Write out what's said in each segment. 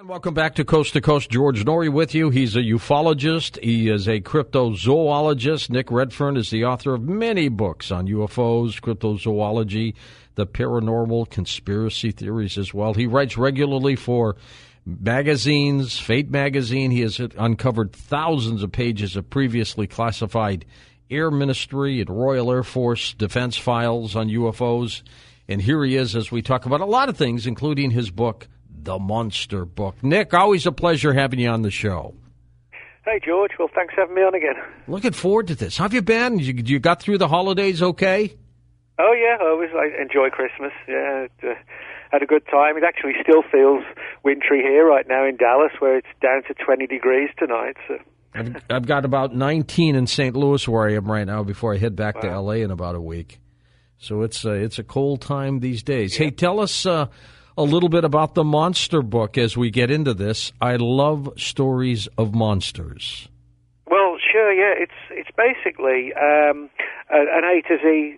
And welcome back to Coast. George Noory with you. He's a ufologist. He is a cryptozoologist. Nick Redfern is the author of many books on UFOs, cryptozoology, the paranormal, conspiracy theories as well. He writes regularly for magazines, Fate magazine. He has uncovered thousands of pages of previously classified Air Ministry and Royal Air Force defense files on UFOs. And here he is as we talk about a lot of things, including his book, The Monster Book. Nick, always a pleasure having you on the show. Hey, George. Well, thanks for having me on again. Looking forward to this. How have you been? You got through the holidays okay? Oh, yeah. I enjoy Christmas. Yeah, had a good time. It actually still feels wintry here right now in Dallas, where it's down to 20 degrees tonight. So. I've got about 19 in St. Louis where I am right now before I head back to L.A. in about a week. So it's a cold time these days. Yeah. Hey, tell us a little bit about the Monster Book as we get into this. I love stories of monsters. Well, sure, yeah. It's basically an A to Z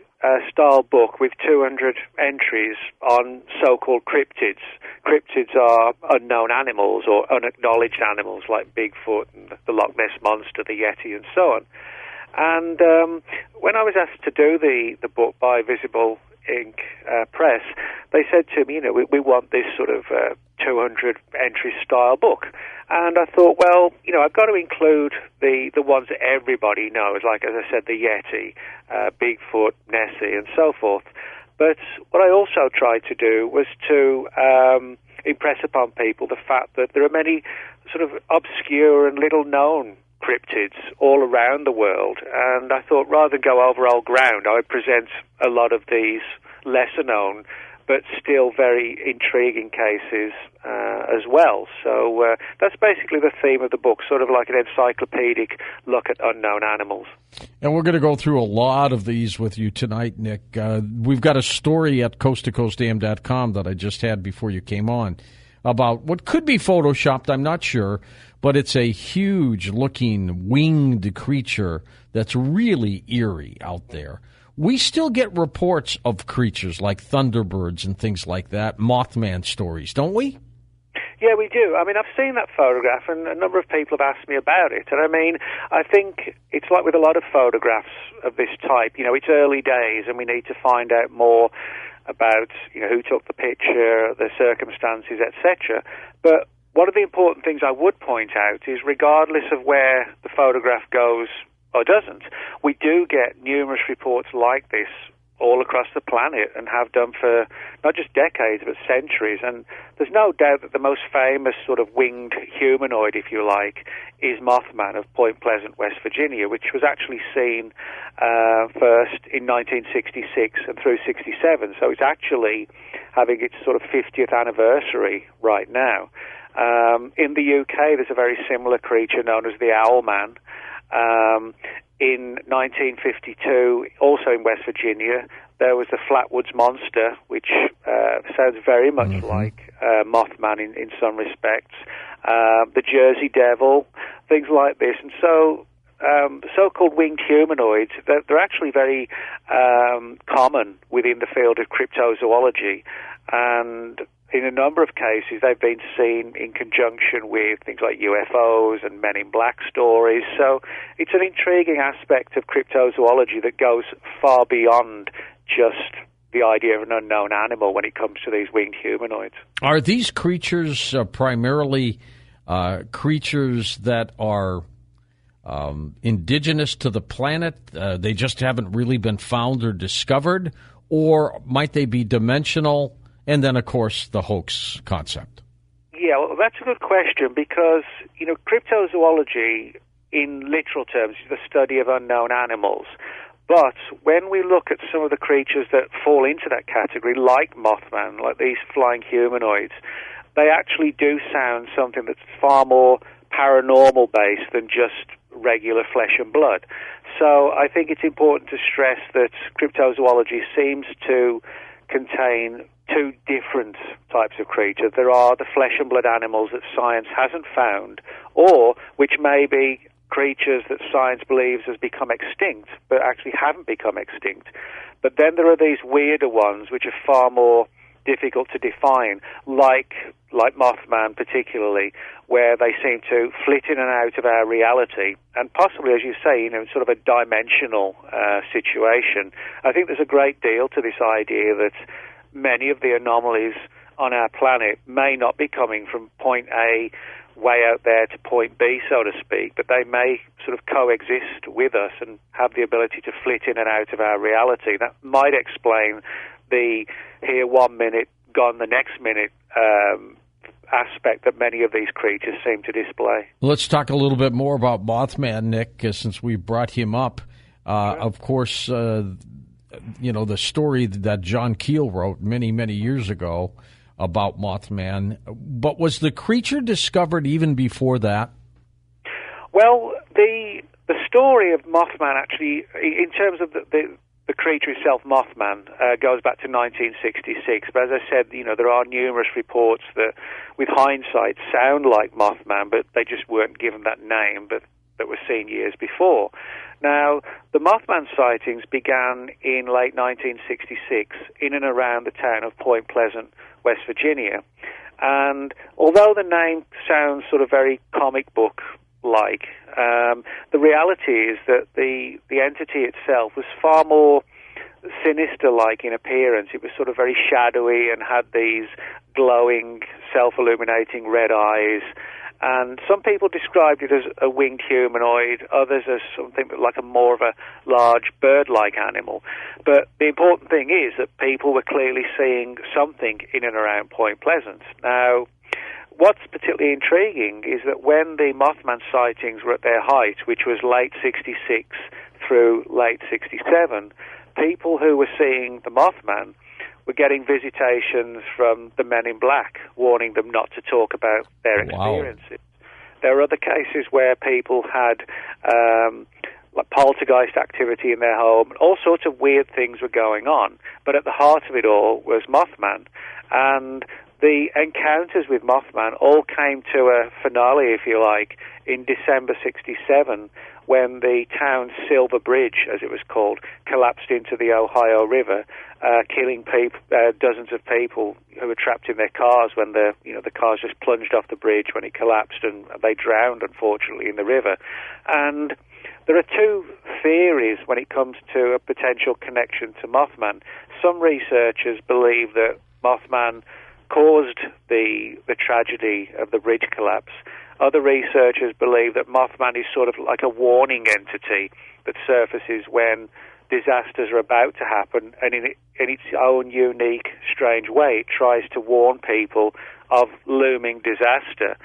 style book with 200 entries on so-called cryptids. Cryptids are unknown animals or unacknowledged animals like Bigfoot and the Loch Ness Monster, the Yeti, and so on. And when I was asked to do the book by Visible Ink Press, they said to me, we want this sort of 200 entry style book. And I thought, well, I've got to include the ones that everybody knows, like, as I said, the Yeti, Bigfoot, Nessie, and so forth. But what I also tried to do was to impress upon people the fact that there are many sort of obscure and little-known cryptids all around the world, and I thought rather than go over old ground, I would present a lot of these lesser-known but still very intriguing cases as well. So that's basically the theme of the book, sort of like an encyclopedic look at unknown animals. And we're going to go through a lot of these with you tonight, Nick. We've got a story at coasttocoastam.com that I just had before you came on about what could be photoshopped, I'm not sure, but it's a huge-looking winged creature that's really eerie out there. We still get reports of creatures like thunderbirds and things like that, Mothman stories, don't we? Yeah, we do. I mean, I've seen that photograph, and a number of people have asked me about it. And I mean, I think it's like with a lot of photographs of this type. It's early days, and we need to find out more about, who took the picture, the circumstances, etc. But one of the important things I would point out is regardless of where the photograph goes or doesn't, we do get numerous reports like this all across the planet and have done for not just decades but centuries. And there's no doubt that the most famous sort of winged humanoid, if you like, is Mothman of Point Pleasant, West Virginia, which was actually seen first in 1966 and through 67. So it's actually having its sort of 50th anniversary right now. In the UK, there's a very similar creature known as the Owlman. In 1952, also in West Virginia, there was the Flatwoods Monster, which sounds very much like Mothman in some respects. The Jersey Devil, things like this. And so the so-called winged humanoids, they're actually very common within the field of cryptozoology. And in a number of cases, they've been seen in conjunction with things like UFOs and Men in Black stories. So it's an intriguing aspect of cryptozoology that goes far beyond just the idea of an unknown animal when it comes to these winged humanoids. Are these creatures primarily creatures that are indigenous to the planet? They just haven't really been found or discovered? Or might they be dimensional? And then, of course, the hoax concept. Yeah, well, that's a good question because, cryptozoology, in literal terms, is the study of unknown animals. But when we look at some of the creatures that fall into that category, like Mothman, like these flying humanoids, they actually do sound something that's far more paranormal-based than just regular flesh and blood. So I think it's important to stress that cryptozoology seems to contain two different types of creatures. There are the flesh and blood animals that science hasn't found, or which may be creatures that science believes has become extinct, but actually haven't become extinct. But then there are these weirder ones which are far more difficult to define, like Mothman particularly, where they seem to flit in and out of our reality, and possibly, as you say, sort of a dimensional situation. I think there's a great deal to this idea that many of the anomalies on our planet may not be coming from point A way out there to point B, so to speak, but they may sort of coexist with us and have the ability to flit in and out of our reality. That might explain the here 1 minute, gone the next minute aspect that many of these creatures seem to display. Let's talk a little bit more about Mothman, Nick, since we brought him up. Sure. Of course, the story that John Keel wrote many, many years ago about Mothman. But was the creature discovered even before that? Well, the story of Mothman, actually, in terms of the creature itself, Mothman, goes back to 1966. But as I said, there are numerous reports that, with hindsight, sound like Mothman, but they just weren't given that name, but that were seen years before. Now, the Mothman sightings began in late 1966 in and around the town of Point Pleasant, West Virginia. And although the name sounds sort of very comic book-like, the reality is that the entity itself was far more sinister-like in appearance. It was sort of very shadowy and had these glowing, self-illuminating red eyes. And some people described it as a winged humanoid, others as something like more of a large bird-like animal. But the important thing is that people were clearly seeing something in and around Point Pleasant. Now, what's particularly intriguing is that when the Mothman sightings were at their height, which was late 66 through late 67, people who were seeing the Mothman were getting visitations from the Men in Black, warning them not to talk about their experiences. Wow. There are other cases where people had like poltergeist activity in their home, and all sorts of weird things were going on. But at the heart of it all was Mothman. And the encounters with Mothman all came to a finale, if you like, in December 67, when the town's Silver Bridge, as it was called, collapsed into the Ohio River, killing dozens of people who were trapped in their cars when the cars just plunged off the bridge when it collapsed, and they drowned, unfortunately, in the river. And there are two theories when it comes to a potential connection to Mothman. Some researchers believe that Mothman caused the tragedy of the bridge collapse. Other researchers believe that Mothman is sort of like a warning entity that surfaces when disasters are about to happen, and in its own unique, strange way, it tries to warn people of looming disaster.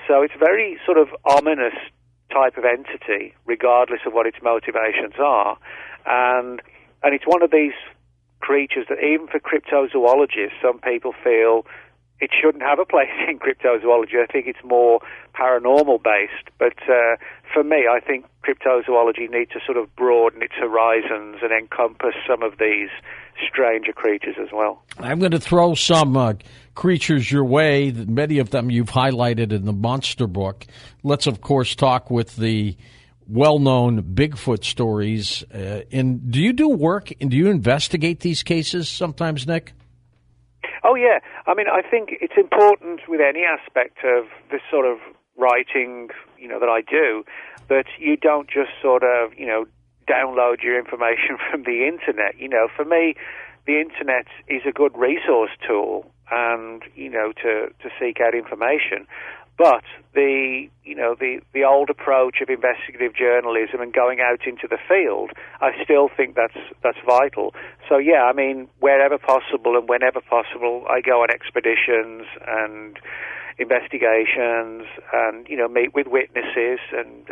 So it's very sort of ominous type of entity, regardless of what its motivations are. And it's one of these creatures that even for cryptozoologists, some people feel it shouldn't have a place in cryptozoology. I think it's more paranormal based. But for me, I think cryptozoology needs to sort of broaden its horizons and encompass some of these stranger creatures as well. I'm going to throw some creatures your way. Many of them you've highlighted in the Monster book. Let's, of course, talk with the well-known Bigfoot stories. And do you do work and do you investigate these cases sometimes, Nick? Oh, yeah. I mean, I think it's important with any aspect of this sort of writing, that I do, that you don't just sort of, download your information from the internet. For me, the internet is a good resource tool and, to seek out information. But the old approach of investigative journalism and going out into the field, I still think that's vital. So yeah, I mean, wherever possible and whenever possible, I go on expeditions and investigations and meet with witnesses and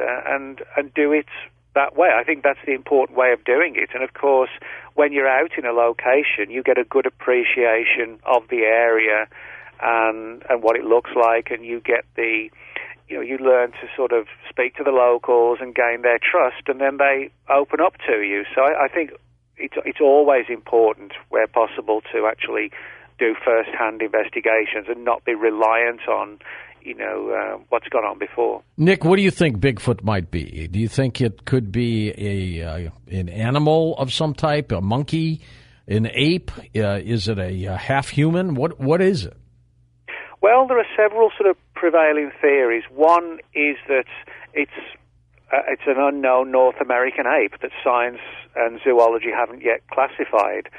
do it that way. I think that's the important way of doing it. And of course, when you're out in a location, you get a good appreciation of the area and what it looks like, and you get you learn to sort of speak to the locals and gain their trust, and then they open up to you. So I think it's always important, where possible, to actually do first-hand investigations and not be reliant on what's gone on before. Nick, what do you think Bigfoot might be? Do you think it could be an animal of some type, a monkey? an ape? Is it a half human? What is it? Well, there are several sort of prevailing theories. One is that it's an unknown North American ape that science and zoology haven't yet classified.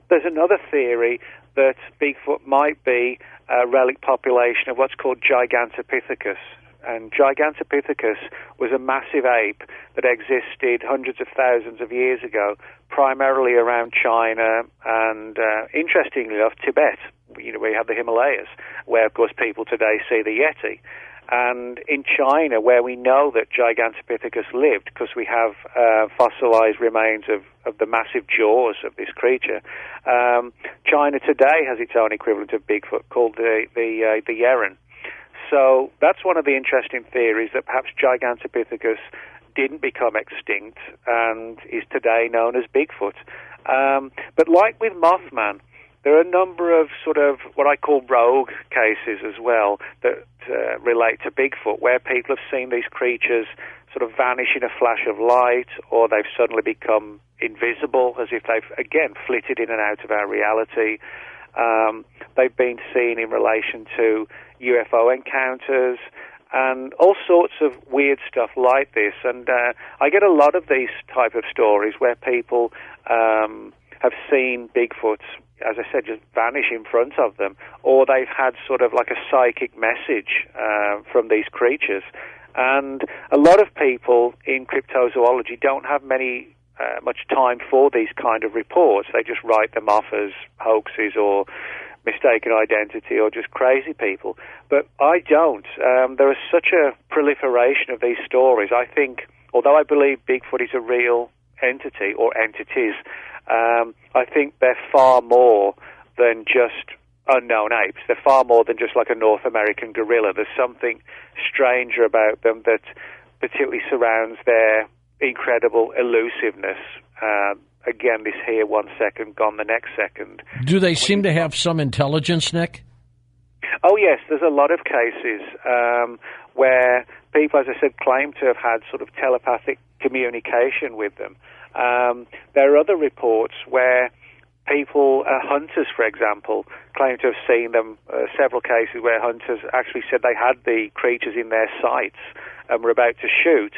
There's another theory that Bigfoot might be a relic population of what's called Gigantopithecus. And Gigantopithecus was a massive ape that existed hundreds of thousands of years ago, primarily around China and, interestingly enough, Tibet. We have the Himalayas, where, of course, people today see the Yeti. And in China, where we know that Gigantopithecus lived, because we have fossilized remains of the massive jaws of this creature, China today has its own equivalent of Bigfoot called the Yeren. So that's one of the interesting theories, that perhaps Gigantopithecus didn't become extinct and is today known as Bigfoot. But like with Mothman, there are a number of sort of what I call rogue cases as well that relate to Bigfoot, where people have seen these creatures sort of vanish in a flash of light, or they've suddenly become invisible, as if they've, again, flitted in and out of our reality. They've been seen in relation to UFO encounters and all sorts of weird stuff like this. And I get a lot of these type of stories where people have seen Bigfoot, as I said, just vanish in front of them, or they've had sort of like a psychic message from these creatures. And a lot of people in cryptozoology don't have much time for these kind of reports. They just write them off as hoaxes or mistaken identity or just crazy people. But I don't. There is such a proliferation of these stories. I think, although I believe Bigfoot is a real entity or entities, I think they're far more than just unknown apes. They're far more than just like a North American gorilla. There's something stranger about them that particularly surrounds their incredible elusiveness. Again, this here 1 second, gone the next second. Do they seem to have some intelligence, Nick? Oh, yes. There's a lot of cases where people, as I said, claim to have had sort of telepathic communication with them. There are other reports where people, hunters, for example, claim to have seen them. Several cases where hunters actually said they had the creatures in their sights and were about to shoot.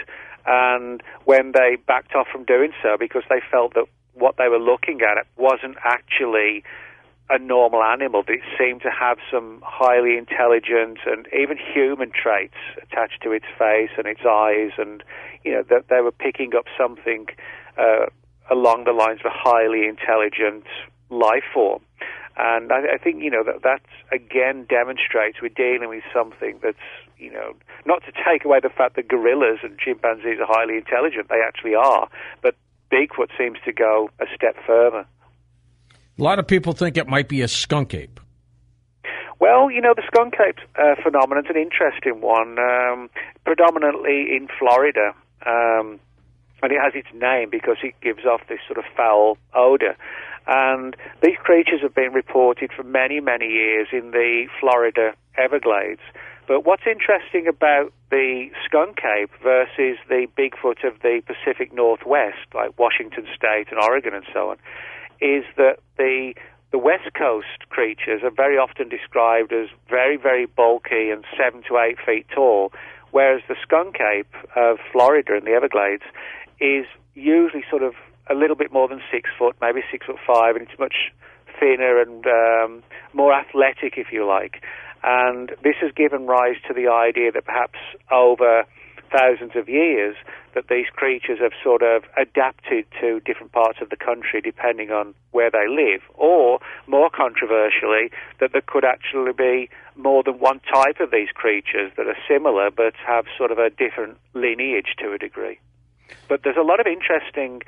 And when they backed off from doing so because they felt that what they were looking at wasn't actually a normal animal, it seemed to have some highly intelligent and even human traits attached to its face and its eyes, and that they were picking up something along the lines of a highly intelligent life form. And I think, that again demonstrates we're dealing with something that's, not to take away the fact that gorillas and chimpanzees are highly intelligent, they actually are, but Bigfoot seems to go a step further. A lot of people think it might be a skunk ape. Well, the skunk ape phenomenon is an interesting one, predominantly in Florida. And it has its name because it gives off this sort of foul odor. And these creatures have been reported for many, many years in the Florida Everglades. But what's interesting about the skunk ape versus the Bigfoot of the Pacific Northwest, like Washington State and Oregon and so on, is that the West Coast creatures are very often described as very, very bulky and 7 to 8 feet tall, whereas the skunk ape of Florida and the Everglades is usually sort of a little bit more than 6 foot, maybe 6'5", and it's much thinner and more athletic, if you like. And this has given rise to the idea that perhaps over thousands of years that these creatures have sort of adapted to different parts of the country depending on where they live, or more controversially that there could actually be more than one type of these creatures that are similar but have sort of a different lineage to a degree. But there's a lot of interesting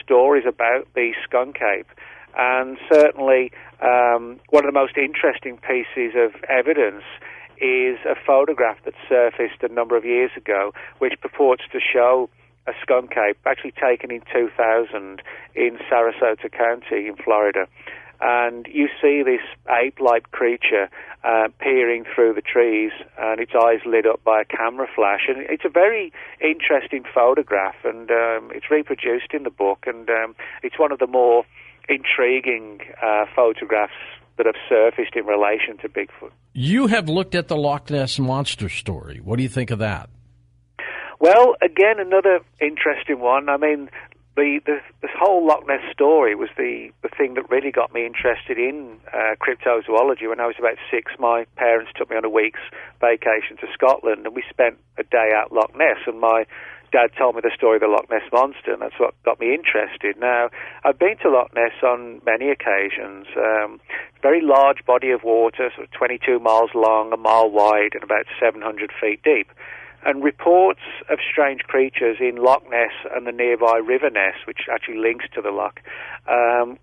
stories about the skunk ape, and certainly one of the most interesting pieces of evidence is a photograph that surfaced a number of years ago which purports to show a skunk ape, actually taken in 2000 in Sarasota County in Florida. and you see this ape-like creature peering through the trees, and its eyes lit up by a camera flash. And it's a very interesting photograph, and it's reproduced in the book, and it's one of the more intriguing photographs that have surfaced in relation to Bigfoot. You have looked at the Loch Ness Monster story. What do you think of that? Well, again, another interesting one. I mean, this whole Loch Ness story was the thing that really got me interested in cryptozoology. When I was about 6, my parents took me on a week's vacation to Scotland, and we spent a day at Loch Ness, and my Dad told me the story of the Loch Ness Monster, and that's what got me interested. Now, I've been to Loch Ness on many occasions. Very large body of water, sort of 22 miles long, a mile wide, and about 700 feet deep. And reports of strange creatures in Loch Ness and the nearby River Ness, which actually links to the loch,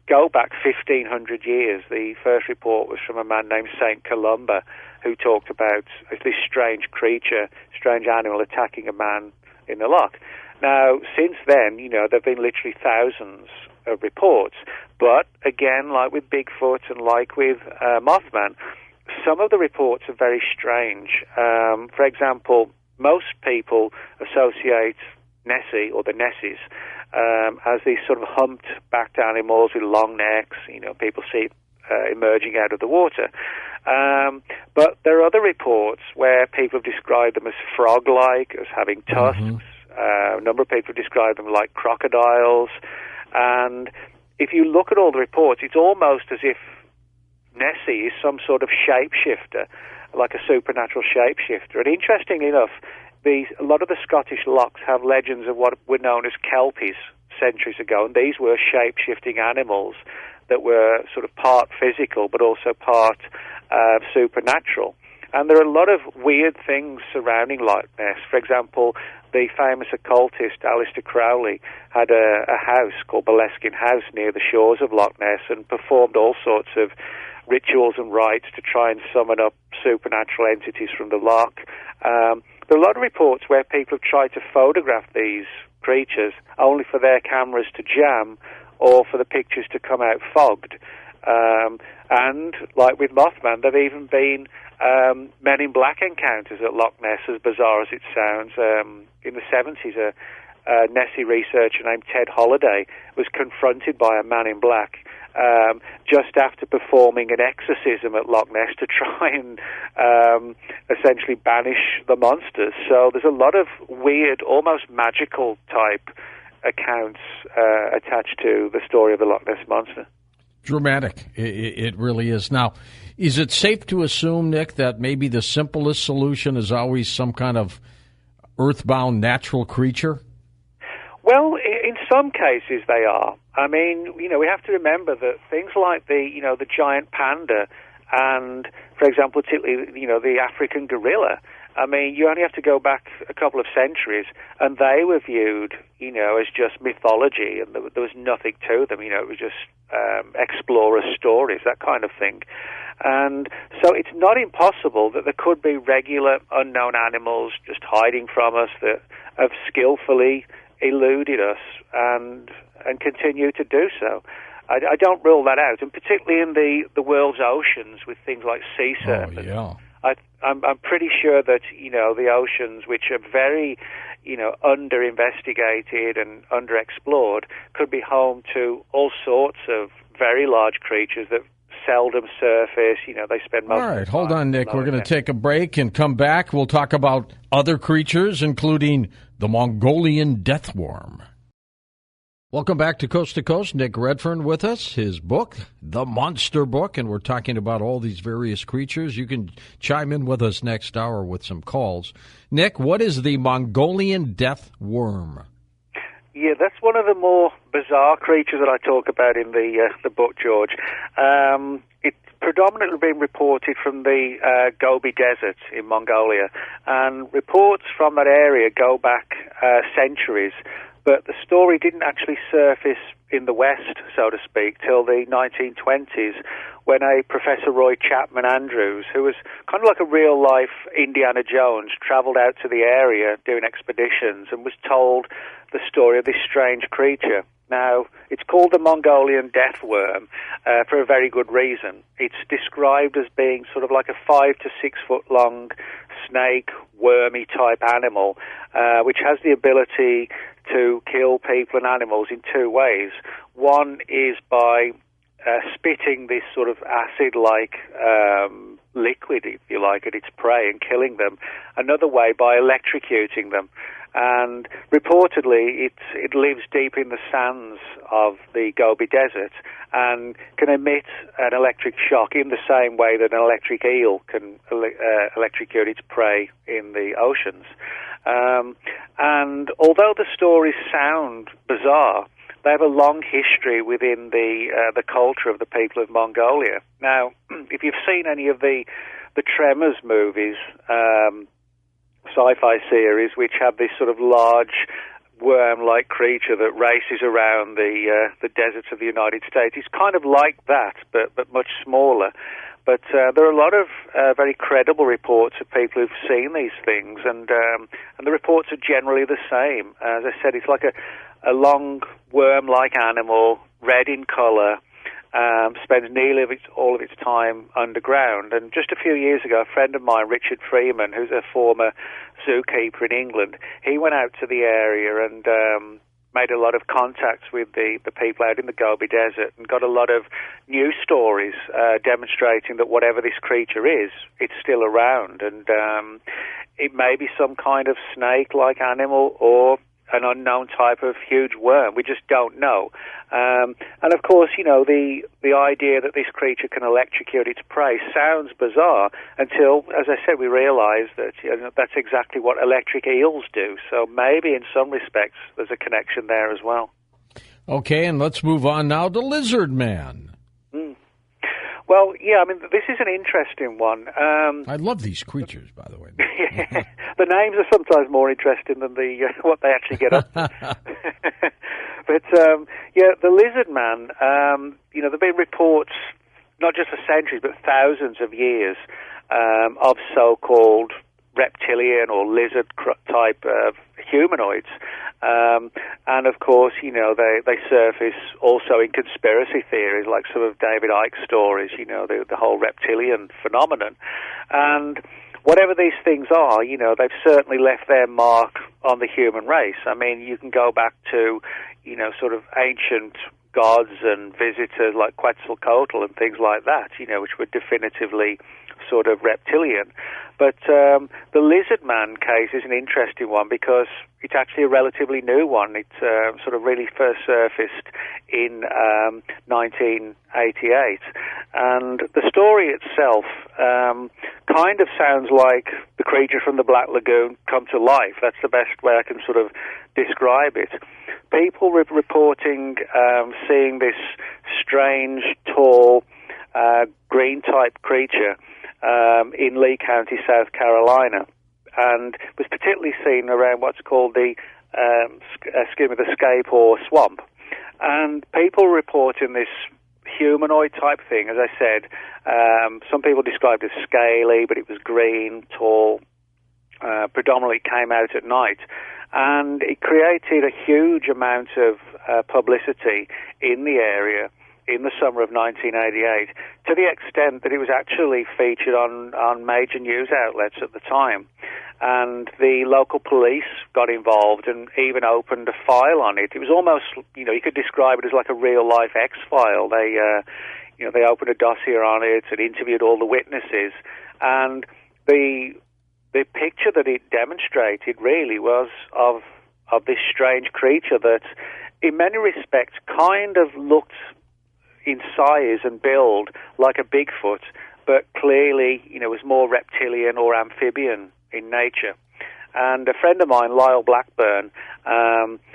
go back 1,500 years. The first report was from a man named St. Columba, who talked about this strange creature, strange animal attacking a man in the loch. Now, since then, there have been literally thousands of reports. But again, like with Bigfoot and like with Mothman, some of the reports are very strange. For example, most people associate Nessie, or the Nessies, as these sort of humped-backed animals with long necks. People see it emerging out of the water. But there are other reports where people have described them as frog-like, as having tusks. A number of people have described them like crocodiles. And if you look at all the reports, it's almost as if Nessie is some sort of shapeshifter, like a supernatural shapeshifter. And interestingly enough, a lot of the Scottish lochs have legends of what were known as kelpies centuries ago, and these were shape-shifting animals that were sort of part physical but also part supernatural. And there are a lot of weird things surrounding Loch Ness. For example, the famous occultist Aleister Crowley had a house called Boleskine House near the shores of Loch Ness and performed all sorts of rituals and rites to try and summon up supernatural entities from the loch. There are a lot of reports where people have tried to photograph these creatures only for their cameras to jam or for the pictures to come out fogged. And like with Mothman, there have even been Men in Black encounters at Loch Ness, as bizarre as it sounds. In the 70s, a Nessie researcher named Ted Holliday was confronted by a man in black just after performing an exorcism at Loch Ness to try and essentially banish the monsters. So there's a lot of weird, almost magical type accounts attached to the story of the Loch Ness Monster. Dramatic. It really is. Now, is it safe to assume, Nick, that maybe the simplest solution is always some kind of earthbound natural creature? Well, in some cases they are. I mean, we have to remember that things like the giant panda and, for example, particularly, the African gorilla, I mean, you only have to go back a couple of centuries, and they were viewed, as just mythology, and there was nothing to them. It was just explorer stories, that kind of thing. And so it's not impossible that there could be regular unknown animals just hiding from us that have skillfully eluded us and continue to do so. I don't rule that out, and particularly in the world's oceans with things like sea serpents. Oh, yeah. I'm pretty sure that the oceans, which are very under-investigated and under-explored, could be home to all sorts of very large creatures that seldom surface. They spend most. All right, hold on, Nick. We're going to take a break and come back. We'll talk about other creatures, including the Mongolian Death Worm. Welcome back to Coast. Nick Redfern with us, his book, The Monster Book, and we're talking about all these various creatures. You can chime in with us next hour with some calls. Nick, what is the Mongolian Death Worm? Yeah, that's one of the more bizarre creatures that I talk about in the book, George. It's predominantly been reported from the Gobi Desert in Mongolia, and reports from that area go back centuries. But the story didn't actually surface in the West, so to speak, till the 1920s, when a Professor Roy Chapman Andrews, who was kind of like a real-life Indiana Jones, travelled out to the area doing expeditions and was told the story of this strange creature. Now, it's called the Mongolian Death Worm for a very good reason. It's described as being sort of like a 5 to 6 foot long snake, wormy type animal, which has the ability to kill people and animals in two ways. One is by spitting this sort of acid-like liquid, if you like, at its prey and killing them. Another way by electrocuting them. And reportedly, it lives deep in the sands of the Gobi Desert and can emit an electric shock in the same way that an electric eel can electrocute its prey in the oceans. And although the stories sound bizarre, they have a long history within the culture of the people of Mongolia. Now, if you've seen any of the Tremors movies, sci-fi series, which have this sort of large worm-like creature that races around the deserts of the United States, it's kind of like that, but much smaller. But there are a lot of very credible reports of people who've seen these things, and the reports are generally the same. As I said, it's like a long worm-like animal, red in colour, spends nearly all of its time underground. And just a few years ago, a friend of mine, Richard Freeman, who's a former zookeeper in England, he went out to the area and made a lot of contacts with the people out in the Gobi Desert and got a lot of news stories demonstrating that whatever this creature is, it's still around. And it may be some kind of snake-like animal or an unknown type of huge worm. We just don't know. And of course, you know, the idea that this creature can electrocute its prey sounds bizarre until, as I said, we realize that that's exactly what electric eels do. So maybe in some respects there's a connection there as well. Okay, and let's move on now to Lizard Man. Well, yeah, I mean, this is an interesting one. I love these creatures, by the way. Yeah, the names are sometimes more interesting than what they actually get up to. But, yeah, the Lizard Man, there have been reports, not just for centuries, but thousands of years, of so-called reptilian or lizard-type humanoids. And of course, they surface also in conspiracy theories, like some of David Icke's stories, the whole reptilian phenomenon. And whatever these things are, they've certainly left their mark on the human race. I mean, you can go back to, sort of ancient gods and visitors like Quetzalcoatl and things like that, which were definitively sort of reptilian. But the Lizard Man case is an interesting one because it's actually a relatively new one. It sort of really first surfaced in 1988. And the story itself kind of sounds like the creature from the Black Lagoon come to life. That's the best way I can sort of describe it. People reporting seeing this strange, tall, green-type creature in Lee County, South Carolina, and was particularly seen around what's called the Skapor Swamp. And people reporting this humanoid type thing, as I said, some people described it as scaly, but it was green, tall, predominantly came out at night. And it created a huge amount of publicity in the area in the summer of 1988, to the extent that it was actually featured on major news outlets at the time. And the local police got involved and even opened a file on it. It was almost, you could describe it as like a real-life X-file. They opened a dossier on it and interviewed all the witnesses. And the picture that it demonstrated really was of this strange creature that, in many respects, kind of looked in size and build like a Bigfoot, but clearly, was more reptilian or amphibian in nature. And a friend of mine, Lyle Blackburn,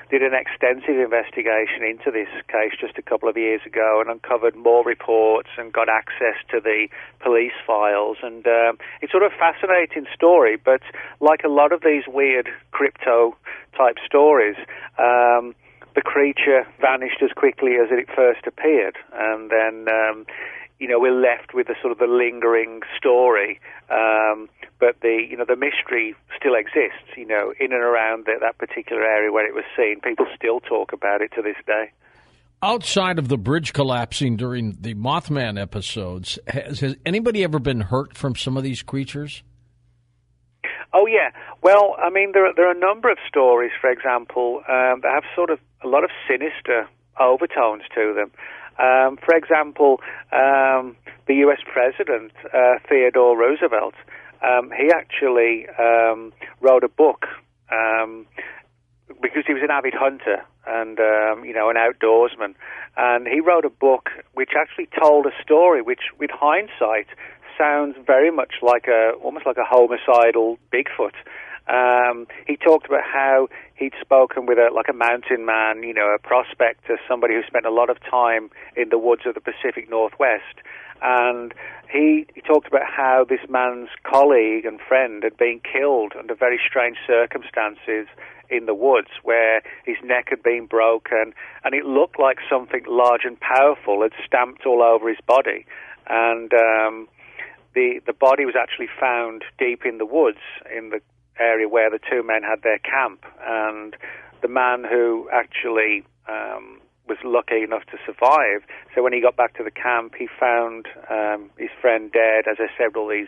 did an extensive investigation into this case just a couple of years ago and uncovered more reports and got access to the police files. And it's sort of a fascinating story, but like a lot of these weird crypto-type stories, the creature vanished as quickly as it first appeared. And then, we're left with the sort of the lingering story. But the mystery still exists, in and around that particular area where it was seen. People still talk about it to this day. Outside of the bridge collapsing during the Mothman episodes, has anybody ever been hurt from some of these creatures? Oh, yeah. Well, I mean, there are a number of stories, for example, that have sort of a lot of sinister overtones to them. For example, the U.S. President, Theodore Roosevelt, he actually wrote a book because he was an avid hunter and, an outdoorsman. And he wrote a book which actually told a story which, with hindsight, sounds very much like almost like a homicidal Bigfoot. He talked about how he'd spoken with a mountain man, a prospector, somebody who spent a lot of time in the woods of the Pacific Northwest. And he talked about how this man's colleague and friend had been killed under very strange circumstances in the woods, where his neck had been broken, and it looked like something large and powerful had stamped all over his body. And the body was actually found deep in the woods, in the area where the two men had their camp. And the man who actually was lucky enough to survive, so when he got back to the camp, he found his friend dead, as I said, all these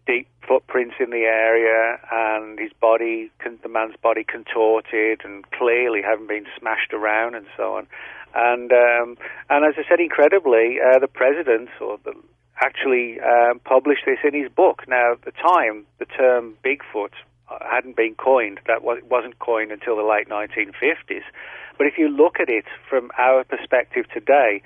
deep footprints in the area, and the man's body contorted and clearly having been smashed around and so on. And as I said, incredibly, the president actually published this in his book. Now, at the time, the term Bigfoot hadn't been coined. It wasn't coined until the late 1950s. But if you look at it from our perspective today,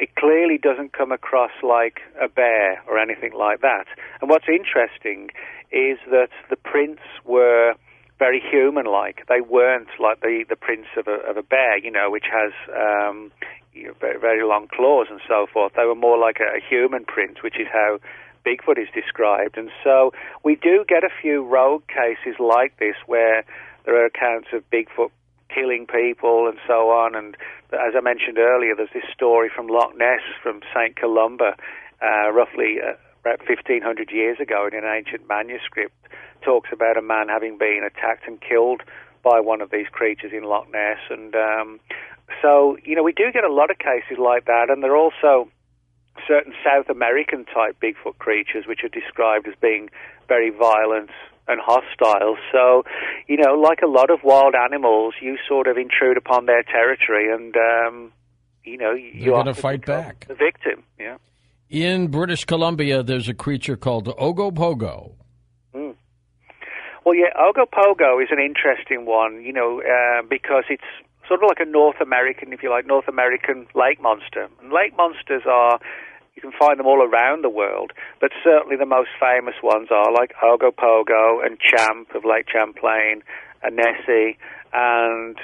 it clearly doesn't come across like a bear or anything like that. And what's interesting is that the prints were very human-like. They weren't like the prints of a bear, which has very, very long claws and so forth. They were more like a human print, which is how Bigfoot is described. And so we do get a few rogue cases like this where there are accounts of Bigfoot killing people and so on. And as I mentioned earlier, there's this story from Loch Ness, from St. Columba, roughly about 1,500 years ago, in an ancient manuscript, talks about a man having been attacked and killed by one of these creatures in Loch Ness. And so, we do get a lot of cases like that, and there are also certain South American type Bigfoot creatures which are described as being very violent and hostile. So, like a lot of wild animals, you sort of intrude upon their territory, and you're going to fight back. The victim, yeah. In British Columbia, there's a creature called Ogopogo. Well, yeah, Ogopogo is an interesting one, because it's sort of like a North American, if you like, North American lake monster. And lake monsters you can find them all around the world, but certainly the most famous ones are like Ogopogo and Champ of Lake Champlain, and Nessie, and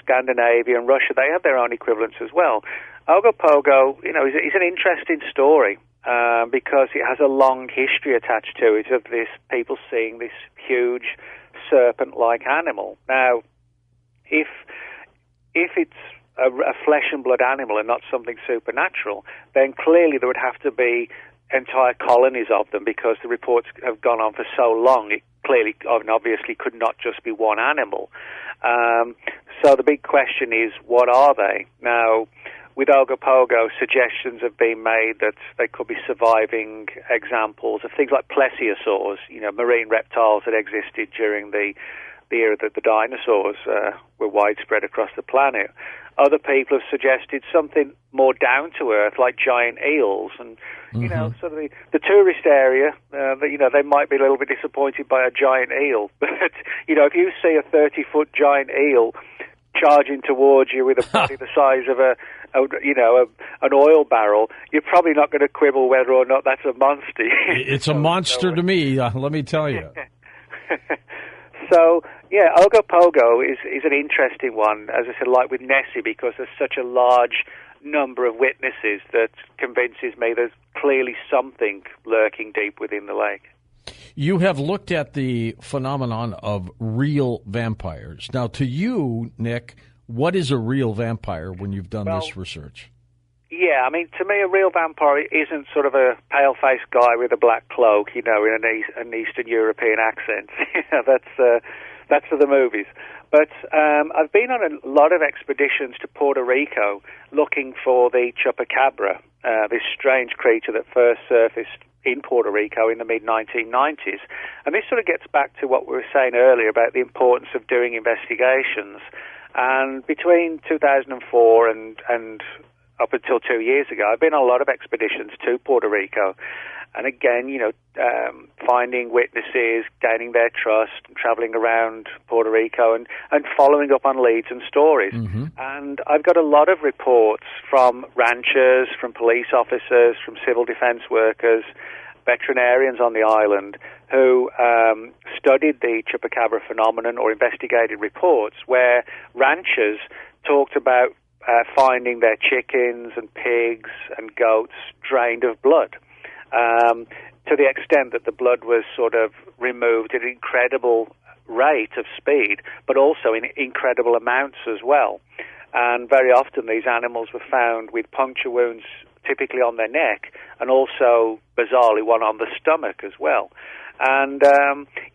Scandinavia and Russia. They have their own equivalents as well. Ogopogo, is an interesting story because it has a long history attached to it of people seeing this huge serpent-like animal. Now, if it's a flesh and blood animal and not something supernatural, then clearly there would have to be entire colonies of them, because the reports have gone on for so long. It clearly and obviously could not just be one animal. So the big question is, what are they? Now, with Ogopogo, suggestions have been made that they could be surviving examples of things like plesiosaurs, marine reptiles that existed during the era that the dinosaurs were widespread across the planet. Other people have suggested something more down to earth, like giant eels, and sort of the tourist area. They might be a little bit disappointed by a giant eel, but if you see a 30-foot giant eel charging towards you with a body the size of an oil barrel, you're probably not going to quibble whether or not that's a monster. It's a monster to me, let me tell you. So, yeah, Ogopogo is an interesting one, as I said, like with Nessie, because there's such a large number of witnesses that convinces me there's clearly something lurking deep within the lake. You have looked at the phenomenon of real vampires. Now, to you, Nick, what is a real vampire when you've done this research? Yeah, I mean, to me, a real vampire isn't sort of a pale-faced guy with a black cloak, you know, in an Eastern European accent. That's for the movies. But I've been on a lot of expeditions to Puerto Rico looking for the chupacabra, this strange creature that first surfaced in Puerto Rico in the mid-1990s. And this sort of gets back to what we were saying earlier about the importance of doing investigations. And between 2004 and up until 2 years ago, I've been on a lot of expeditions to Puerto Rico. And again, you know, finding witnesses, gaining their trust, and traveling around Puerto Rico and following up on leads and stories. Mm-hmm. And I've got a lot of reports from ranchers, from police officers, from civil defense workers, veterinarians on the island who studied the chupacabra phenomenon or investigated reports where ranchers talked about finding their chickens and pigs and goats drained of blood. To the extent that the blood was sort of removed at an incredible rate of speed, but also in incredible amounts as well. And very often these animals were found with puncture wounds typically on their neck and also, bizarrely, one on the stomach as well. And,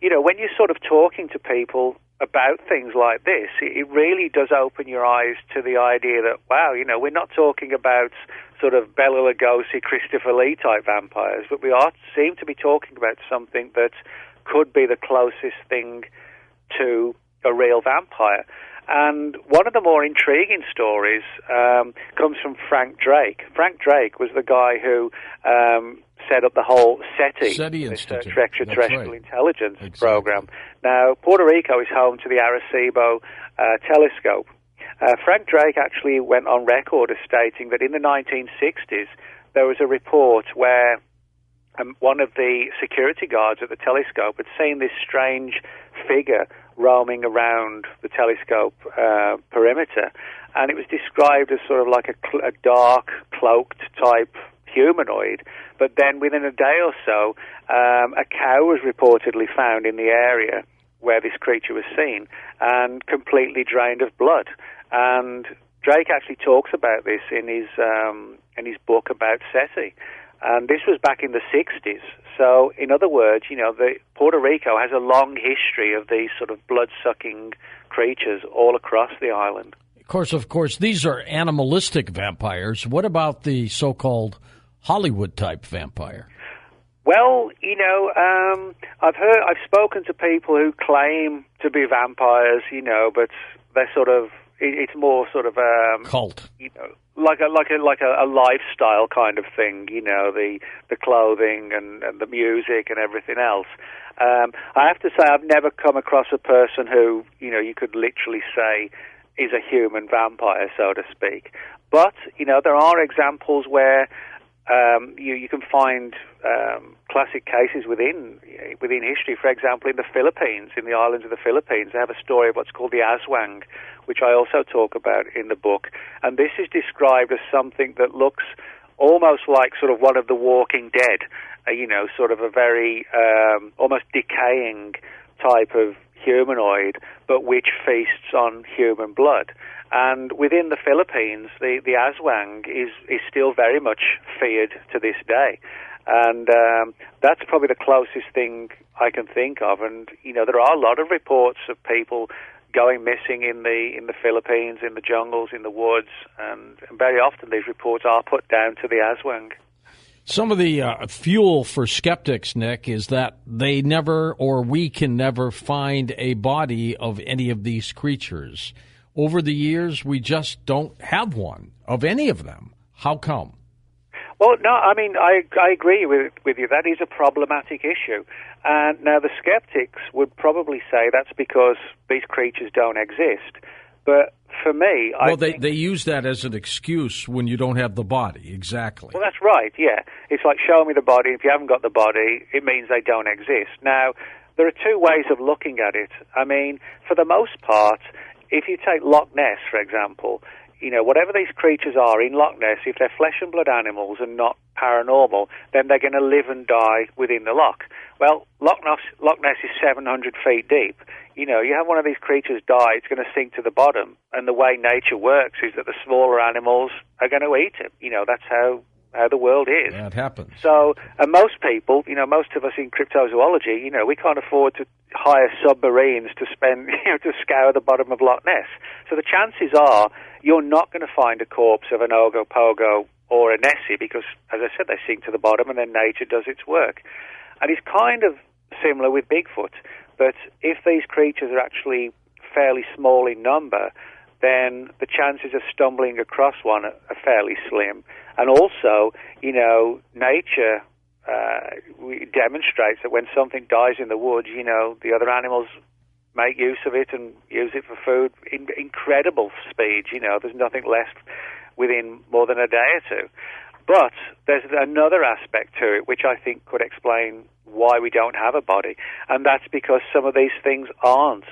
you know, when you're sort of talking to people about things like this, it really does open your eyes to the idea that, wow, you know, we're not talking about sort of Bela Lugosi, Christopher Lee type vampires, but we seem to be talking about something that could be the closest thing to a real vampire. And one of the more intriguing stories comes from Frank Drake. Frank Drake was the guy who set up the whole SETI Institute, for Extraterrestrial Intelligence program. Now, Puerto Rico is home to the Arecibo telescope. Frank Drake actually went on record as stating that in the 1960s there was a report where one of the security guards at the telescope had seen this strange figure roaming around the telescope perimeter, and it was described as sort of like a dark, cloaked type humanoid. But then within a day or so, a cow was reportedly found in the area where this creature was seen and completely drained of blood. And Drake actually talks about this in his book about SETI. And this was back in the 60s. So, in other words, you know, Puerto Rico has a long history of these sort of blood-sucking creatures all across the island. Of course, these are animalistic vampires. What about the so-called Hollywood-type vampire? Well, you know, I've spoken to people who claim to be vampires, you know, but they're sort of, it's more sort of cult, you know, like a lifestyle kind of thing, you know, the clothing and the music and everything else. I have to say I've never come across a person who, you know, you could literally say is a human vampire, so to speak. But, you know, there are examples where you can find classic cases within history. For example, in the Philippines, in the islands of the Philippines, they have a story of what's called the aswang, which I also talk about in the book. And this is described as something that looks almost like sort of one of the Walking Dead, you know, sort of a very almost decaying type of humanoid, but which feasts on human blood. And within the Philippines, the aswang is still very much feared to this day. And that's probably the closest thing I can think of. And, you know, there are a lot of reports of people going missing in the Philippines, in the jungles, in the woods. And very often these reports are put down to the aswang. Some of the fuel for skeptics, Nick, is that they never, or we can never, find a body of any of these creatures. Over the years, we just don't have one of any of them. How come? Well, no, I mean, I agree with you. That is a problematic issue. And now the skeptics would probably say that's because these creatures don't exist. But for me, I think they use that as an excuse when you don't have the body. Exactly. Well, that's right, yeah. It's like, show me the body. If you haven't got the body, it means they don't exist. Now, there are two ways of looking at it. I mean, for the most part, if you take Loch Ness, for example, whatever these creatures are in Loch Ness, if they're flesh and blood animals and not paranormal, then they're going to live and die within the loch. Well, Loch Ness is 700 feet deep. You have one of these creatures die, it's going to sink to the bottom, and the way nature works is that the smaller animals are going to eat it. That's how the world is. That happens. So, and most people, most of us in cryptozoology, we can't afford to hire submarines to spend, to scour the bottom of Loch Ness. So the chances are you're not going to find a corpse of an Ogopogo or a Nessie because, as I said, they sink to the bottom and then nature does its work. And it's kind of similar with Bigfoot, but if these creatures are actually fairly small in number, then the chances of stumbling across one are fairly slim. And also, nature demonstrates that when something dies in the woods, the other animals make use of it and use it for food in incredible speed. There's nothing left within more than a day or two. But there's another aspect to it which I think could explain why we don't have a body, and that's because some of these things aren't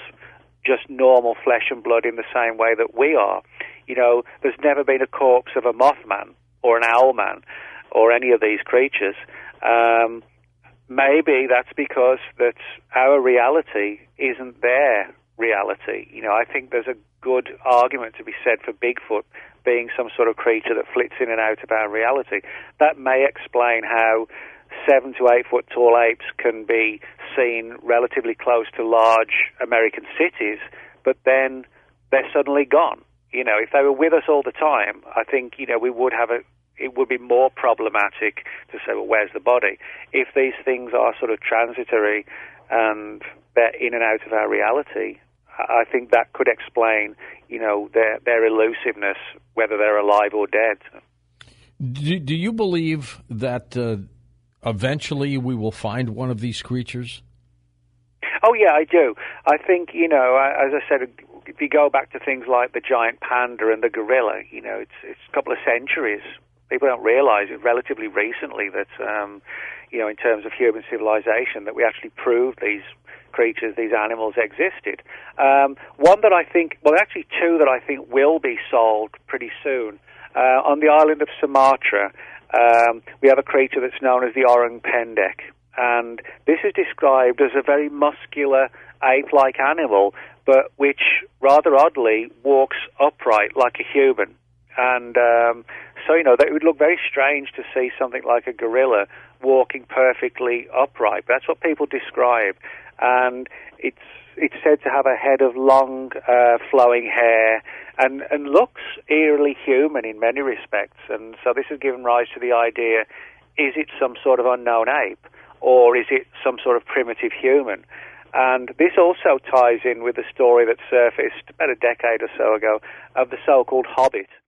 just normal flesh and blood in the same way that we are. There's never been a corpse of a Mothman or an Owlman or any of these creatures. Maybe that's because that our reality isn't their reality. I think there's a good argument to be said for Bigfoot being some sort of creature that flits in and out of our reality. That may explain how 7 to 8 foot tall apes can be seen relatively close to large American cities, but then they're suddenly gone. If they were with us all the time, I think, we would have it would be more problematic to say, well, where's the body? If these things are sort of transitory and they're in and out of our reality, I think that could explain, their elusiveness, whether they're alive or dead. Do you believe that eventually we will find one of these creatures? Oh, yeah, I do. I think, as I said, if you go back to things like the giant panda and the gorilla, it's a couple of centuries. People don't realize it relatively recently that, in terms of human civilization, that we actually proved these creatures, these animals existed. One that I think, well, actually two that I think will be solved pretty soon. On the island of Sumatra, we have a creature that's known as the orang pendek. And this is described as a very muscular ape-like animal, but which, rather oddly, walks upright like a human. And so, that would look very strange to see something like a gorilla walking perfectly upright. That's what people describe. And it's said to have a head of long, flowing hair and looks eerily human in many respects. And so this has given rise to the idea, is it some sort of unknown ape, or is it some sort of primitive human? And this also ties in with the story that surfaced about a decade or so ago of the so-called Hobbit.